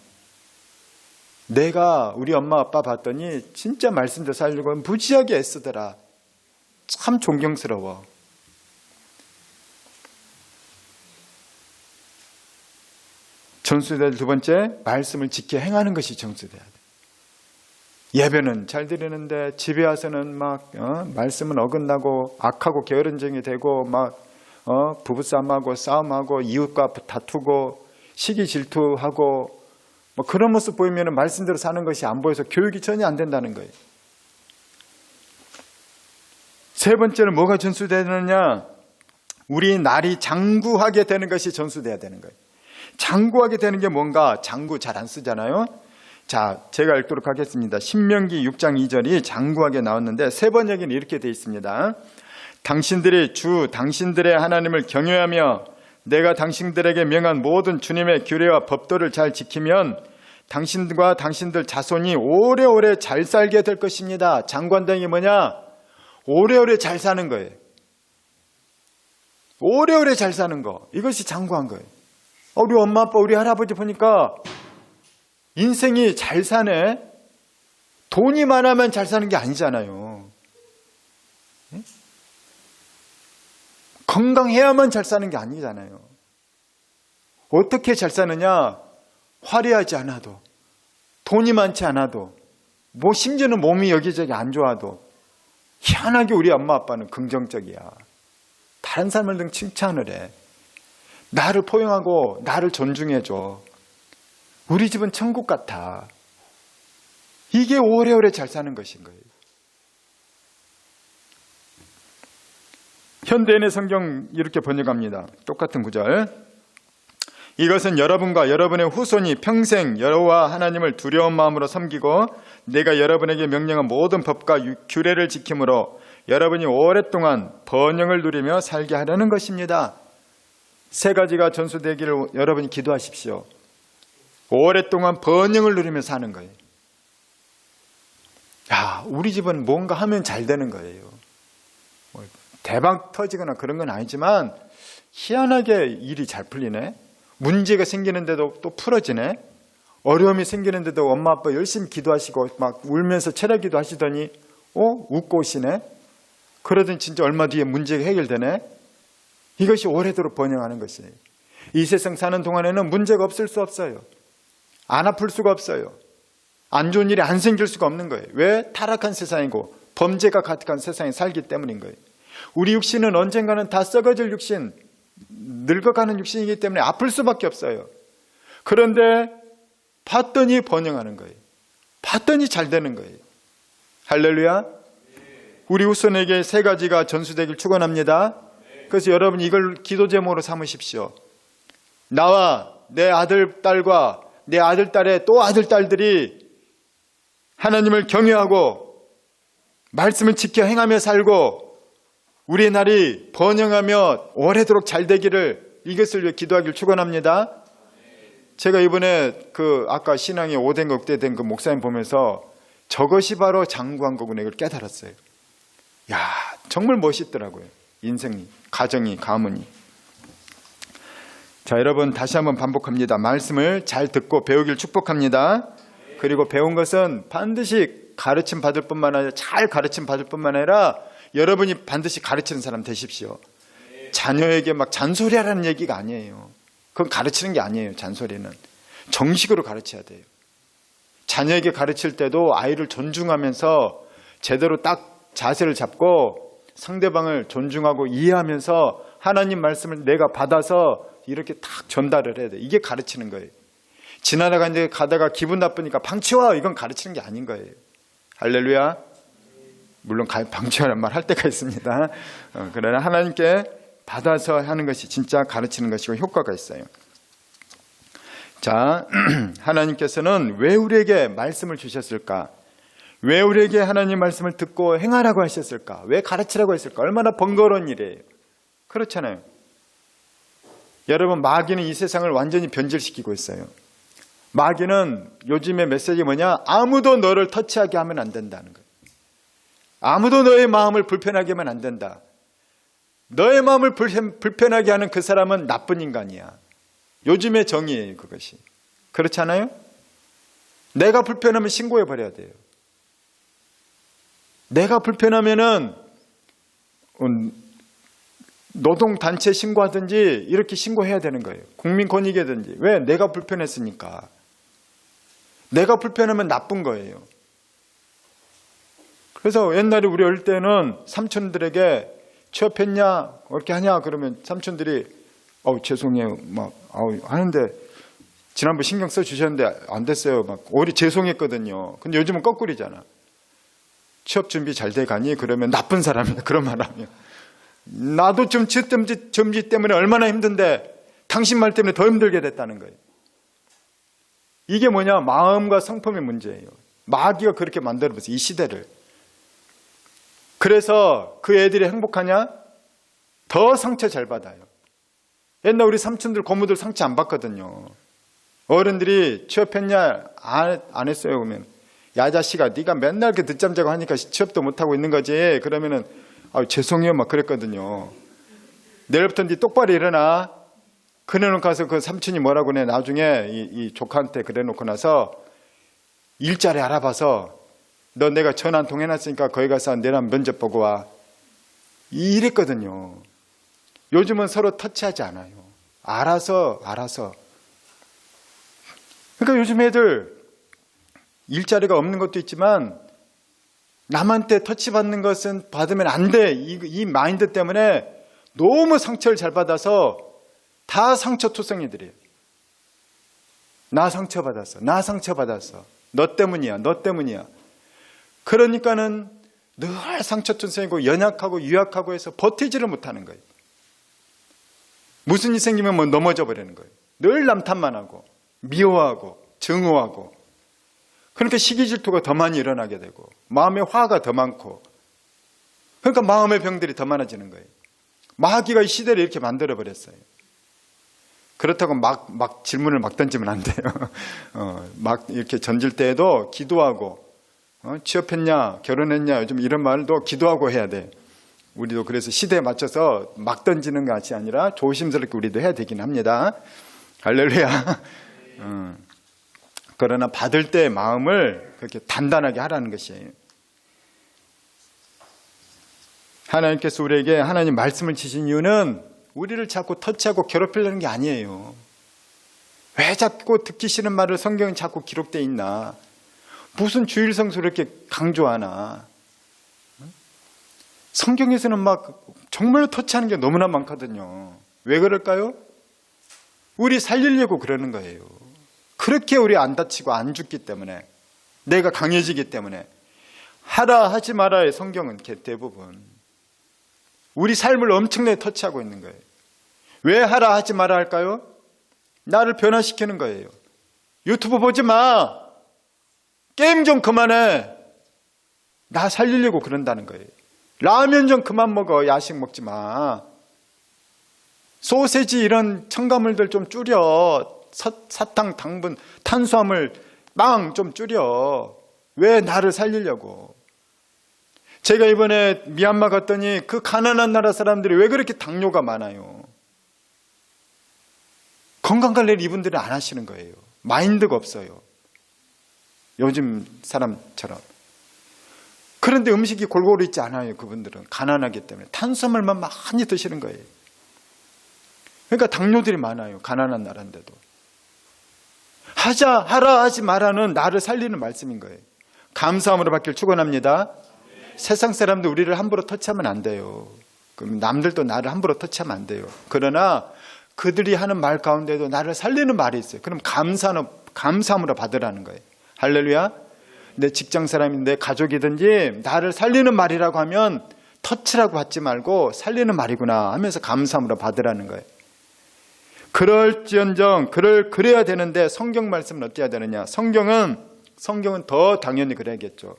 내가 우리 엄마 아빠 봤더니 진짜 말씀대로 살려고 무지하게 애쓰더라. 참 존경스러워. 전수될 두 번째, 말씀을 지켜 행하는 것이 전수돼야 돼. 예배는 잘 드리는데 집에 와서는 막 말씀은 어긋나고 악하고 게으름쟁이 되고 막 부부싸움하고 싸움하고 이웃과 다투고 시기 질투하고 뭐 그런 모습 보이면 말씀대로 사는 것이 안 보여서 교육이 전혀 안 된다는 거예요. 세 번째는 뭐가 전수되느냐? 우리 날이 장구하게 되는 것이 전수돼야 되는 거예요. 장구하게 되는 게 뭔가? 장구 잘 안 쓰잖아요. 자, 제가 읽도록 하겠습니다. 신명기 6장 2절이 장구하게 나왔는데 세 번역에는 이렇게 되어 있습니다. 당신들이 주 당신들의 하나님을 경외하며 내가 당신들에게 명한 모든 주님의 규례와 법도를 잘 지키면 당신과 당신들 자손이 오래오래 잘 살게 될 것입니다. 장구한다는 게 뭐냐? 오래오래 잘 사는 거예요. 오래오래 잘 사는 거. 이것이 장구한 거예요. 우리 엄마 아빠 우리 할아버지 보니까 인생이 잘 사네. 돈이 많으면 잘 사는 게 아니잖아요. 건강해야만 잘 사는 게 아니잖아요. 어떻게 잘 사느냐? 화려하지 않아도, 돈이 많지 않아도, 심지어는 몸이 여기저기 안 좋아도 희한하게 우리 엄마 아빠는 긍정적이야. 다른 사람을 등 칭찬을 해. 나를 포용하고 나를 존중해줘. 우리 집은 천국 같아. 이게 오래오래 잘 사는 것인 거예요. 현대인의 성경 이렇게 번역합니다. 똑같은 구절. 이것은 여러분과 여러분의 후손이 평생 여호와 하나님을 두려운 마음으로 섬기고 내가 여러분에게 명령한 모든 법과 규례를 지킴으로 여러분이 오랫동안 번영을 누리며 살게 하려는 것입니다. 세 가지가 전수되기를 여러분이 기도하십시오. 오랫동안 번영을 누리며 사는 거예요. 우리 집은 뭔가 하면 잘 되는 거예요. 대박 터지거나 그런 건 아니지만 희한하게 일이 잘 풀리네. 문제가 생기는데도 또 풀어지네. 어려움이 생기는데도 엄마 아빠 열심히 기도하시고 막 울면서 체력기도 하시더니 웃고 오시네. 그러더니 진짜 얼마 뒤에 문제가 해결되네. 이것이 오래도록 번영하는 것이에요. 이 세상 사는 동안에는 문제가 없을 수 없어요. 안 아플 수가 없어요. 안 좋은 일이 안 생길 수가 없는 거예요. 왜? 타락한 세상이고 범죄가 가득한 세상에 살기 때문인 거예요. 우리 육신은 언젠가는 다 썩어질 육신, 늙어가는 육신이기 때문에 아플 수밖에 없어요. 그런데 봤더니 번영하는 거예요. 봤더니 잘 되는 거예요. 할렐루야. 우리 후손에게 세 가지가 전수되길 축원합니다. 그래서 여러분 이걸 기도 제목으로 삼으십시오. 나와 내 아들, 딸과 내 아들, 딸의 또 아들, 딸들이 하나님을 경외하고 말씀을 지켜 행하며 살고 우리의 날이 번영하며 오래도록 잘 되기를 이것을 위해 기도하길 축원합니다. 제가 이번에 아까 신앙이 오된 극대된 그 목사님 보면서 저것이 바로 장구한 거구나 이걸 깨달았어요. 정말 멋있더라고요. 인생이, 가정이, 가문이. 자, 여러분 다시 한번 반복합니다. 말씀을 잘 듣고 배우길 축복합니다. 그리고 배운 것은 반드시 가르침 받을 뿐만 아니라 잘 가르침 받을 뿐만 아니라 여러분이 반드시 가르치는 사람 되십시오. 자녀에게 막 잔소리하라는 얘기가 아니에요. 그건 가르치는 게 아니에요. 잔소리는 정식으로 가르쳐야 돼요. 자녀에게 가르칠 때도 아이를 존중하면서 제대로 딱 자세를 잡고 상대방을 존중하고 이해하면서 하나님 말씀을 내가 받아서 이렇게 딱 전달을 해야 돼. 이게 가르치는 거예요. 가다가 기분 나쁘니까 방치와 이건 가르치는 게 아닌 거예요. 할렐루야. 물론 방치하라는 말 할 때가 있습니다. 그러나 하나님께 받아서 하는 것이 진짜 가르치는 것이고 효과가 있어요. 자, 하나님께서는 왜 우리에게 말씀을 주셨을까? 왜 우리에게 하나님 말씀을 듣고 행하라고 하셨을까? 왜 가르치라고 했을까? 얼마나 번거로운 일이에요. 그렇잖아요. 여러분, 마귀는 이 세상을 완전히 변질시키고 있어요. 마귀는 요즘의 메시지 뭐냐? 아무도 너를 터치하게 하면 안 된다는 거예요. 아무도 너의 마음을 불편하게 하면 안 된다. 너의 마음을 불편하게 하는 그 사람은 나쁜 인간이야. 요즘의 정의예요, 그것이. 그렇지 않아요? 내가 불편하면 신고해버려야 돼요. 내가 불편하면은 노동단체 신고하든지 이렇게 신고해야 되는 거예요. 국민권익위든지. 왜? 내가 불편했으니까. 내가 불편하면 나쁜 거예요. 그래서 옛날에 우리 어릴 때는 삼촌들에게 취업했냐? 어떻게 하냐? 그러면 삼촌들이 죄송해요. 하는데 지난번 신경 써주셨는데 안 됐어요. 오히려 죄송했거든요. 근데 요즘은 거꾸리잖아. 취업 준비 잘 돼가니? 그러면 나쁜 사람이야. 그런 말 하면. 나도 좀 점지 때문에 얼마나 힘든데 당신 말 때문에 더 힘들게 됐다는 거예요. 이게 뭐냐? 마음과 성품의 문제예요. 마귀가 그렇게 만들어버렸어요. 이 시대를. 그래서 그 애들이 행복하냐? 더 상처 잘 받아요. 옛날 우리 삼촌들, 고모들 상처 안 받거든요. 어른들이 취업했냐? 안 했어요. 그러면 야 자식아, 네가 맨날 이렇게 늦잠 자고 하니까 취업도 못하고 있는 거지. 그러면은 죄송해요 막 그랬거든요. 내일부터 네 똑바로 일어나. 그래놓고 가서 그 삼촌이 뭐라고 해. 나중에 이 조카한테 그래놓고 나서 일자리 알아봐서 너 내가 전화 한 통 해놨으니까 거기 가서 내랑 면접 보고 와. 이랬거든요. 요즘은 서로 터치하지 않아요. 알아서. 그러니까 요즘 애들 일자리가 없는 것도 있지만 남한테 터치받는 것은 받으면 안 돼. 이 마인드 때문에 너무 상처를 잘 받아서 다 상처투성이들이에요. 나 상처받았어. 너 때문이야. 그러니까는 늘 상처투성이고 연약하고 유약하고 해서 버티지를 못하는 거예요. 무슨 일 생기면 뭐 넘어져 버리는 거예요. 늘 남탓만 하고 미워하고 증오하고. 그러니까 시기 질투가 더 많이 일어나게 되고 마음에 화가 더 많고, 그러니까 마음의 병들이 더 많아지는 거예요. 마귀가 이 시대를 이렇게 만들어 버렸어요. 그렇다고 막 질문을 막 던지면 안 돼요. 막 이렇게 던질 때에도 기도하고, 취업했냐 결혼했냐 요즘 이런 말도 기도하고 해야 돼. 우리도 그래서 시대에 맞춰서 막 던지는 것이 아니라 조심스럽게 우리도 해야 되긴 합니다. 할렐루야. 그러나 받을 때 마음을 그렇게 단단하게 하라는 것이에요. 하나님께서 우리에게 하나님 말씀을 주신 이유는 우리를 자꾸 터치하고 괴롭히려는 게 아니에요. 왜 자꾸 듣기 싫은 말을 성경에 자꾸 기록되어 있나? 무슨 주일 성수를 이렇게 강조하나? 성경에서는 막 정말로 터치하는 게 너무나 많거든요. 왜 그럴까요? 우리 살리려고 그러는 거예요. 그렇게 우리 안 다치고 안 죽기 때문에, 내가 강해지기 때문에. 하라 하지 말아의 성경은 대부분 우리 삶을 엄청나게 터치하고 있는 거예요. 왜 하라 하지 마라 할까요? 나를 변화시키는 거예요. 유튜브 보지 마. 게임 좀 그만해. 나 살리려고 그런다는 거예요. 라면 좀 그만 먹어. 야식 먹지 마. 소세지 이런 첨가물들 좀 줄여. 사탕, 당분, 탄수화물, 빵 좀 줄여. 왜 나를 살리려고. 제가 이번에 미얀마 갔더니 그 가난한 나라 사람들이 왜 그렇게 당뇨가 많아요? 건강관리를 이분들은 안 하시는 거예요. 마인드가 없어요. 요즘 사람처럼. 그런데 음식이 골고루 있지 않아요. 그분들은 가난하기 때문에 탄수화물만 많이 드시는 거예요. 그러니까 당뇨들이 많아요. 가난한 나라인데도. 하라 하지 마라는 나를 살리는 말씀인 거예요. 감사함으로 받길 축원합니다. 세상 사람도 우리를 함부로 터치하면 안 돼요. 그럼 남들도 나를 함부로 터치하면 안 돼요. 그러나 그들이 하는 말 가운데도 나를 살리는 말이 있어요. 그럼 감사함으로 받으라는 거예요. 할렐루야. 내 직장 사람인데 가족이든지 나를 살리는 말이라고 하면 터치라고 받지 말고 살리는 말이구나 하면서 감사함으로 받으라는 거예요. 그럴지언정 그래야 되는데 성경 말씀은 어때야 되느냐? 성경은 더 당연히 그래야겠죠.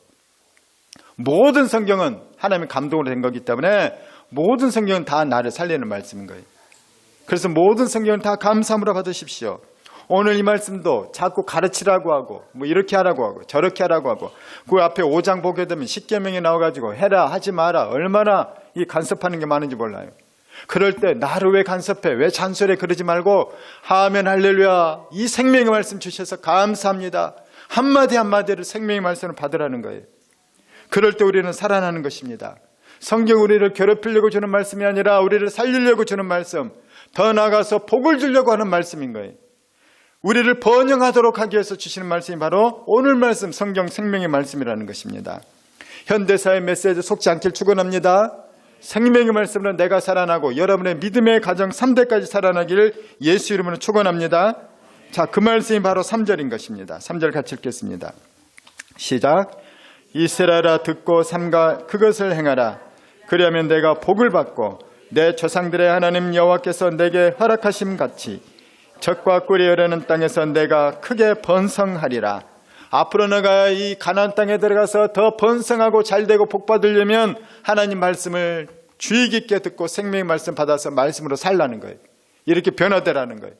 모든 성경은 하나님의 감동으로 된 거기 때문에 모든 성경은 다 나를 살리는 말씀인 거예요. 그래서 모든 성경은 다 감사함으로 받으십시오. 오늘 이 말씀도 자꾸 가르치라고 하고 뭐 이렇게 하라고 하고 저렇게 하라고 하고 그 앞에 5장 보게 되면 십계명이 나와가지고 해라 하지 마라 얼마나 이 간섭하는 게 많은지 몰라요. 그럴 때 나를 왜 간섭해 왜 잔소리해 그러지 말고 하면 할렐루야 이 생명의 말씀 주셔서 감사합니다. 한마디 한마디를 생명의 말씀을 받으라는 거예요. 그럴 때 우리는 살아나는 것입니다. 성경 우리를 괴롭히려고 주는 말씀이 아니라 우리를 살리려고 주는 말씀, 더 나아가서 복을 주려고 하는 말씀인 거예요. 우리를 번영하도록 하기 위해서 주시는 말씀이 바로 오늘 말씀 성경 생명의 말씀이라는 것입니다. 현대사의 메시지 속지 않길 축원합니다. 생명의 말씀으로 내가 살아나고 여러분의 믿음의 가정 3대까지 살아나기를 예수 이름으로 축원합니다. 자, 그 말씀이 바로 3절인 것입니다. 3절 같이 읽겠습니다. 시작. 이스라엘아 듣고 삼가 그것을 행하라. 그리하면 내가 복을 받고 내 조상들의 하나님 여호와께서 내게 허락하심 같이 젖과 꿀이 흐르는 땅에서 내가 크게 번성하리라. 앞으로 너가 이 가나안 땅에 들어가서 더 번성하고 잘되고 복받으려면 하나님 말씀을 주의 깊게 듣고 생명의 말씀 받아서 말씀으로 살라는 거예요. 이렇게 변화되라는 거예요.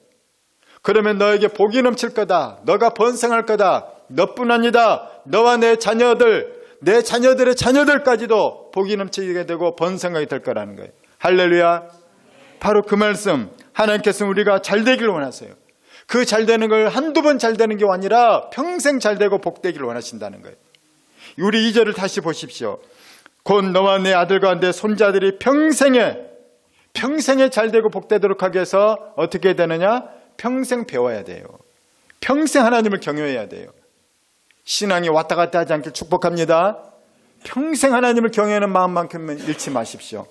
그러면 너에게 복이 넘칠 거다. 너가 번성할 거다. 너뿐 아니다. 너와 내 자녀들, 내 자녀들의 자녀들까지도 복이 넘치게 되고 번성하게 될 거라는 거예요. 할렐루야. 바로 그 말씀, 하나님께서는 우리가 잘 되기를 원하세요. 그 잘 되는 걸 한두 번 잘 되는 게 아니라 평생 잘 되고 복되기를 원하신다는 거예요. 우리 2절을 다시 보십시오. 곧 너와 내 아들과 내 손자들이 평생에 잘 되고 복되도록 하기 위해서 어떻게 되느냐? 평생 배워야 돼요. 평생 하나님을 경외해야 돼요. 신앙이 왔다 갔다 하지 않길 축복합니다. 평생 하나님을 경외하는 마음만큼은 잃지 마십시오.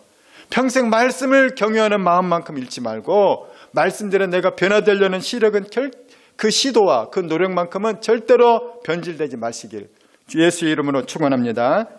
평생 말씀을 경외하는 마음만큼 잃지 말고 말씀대로 내가 변화되려는 시력은 그 시도와 그 노력만큼은 절대로 변질되지 마시길 예수의 이름으로 축원합니다.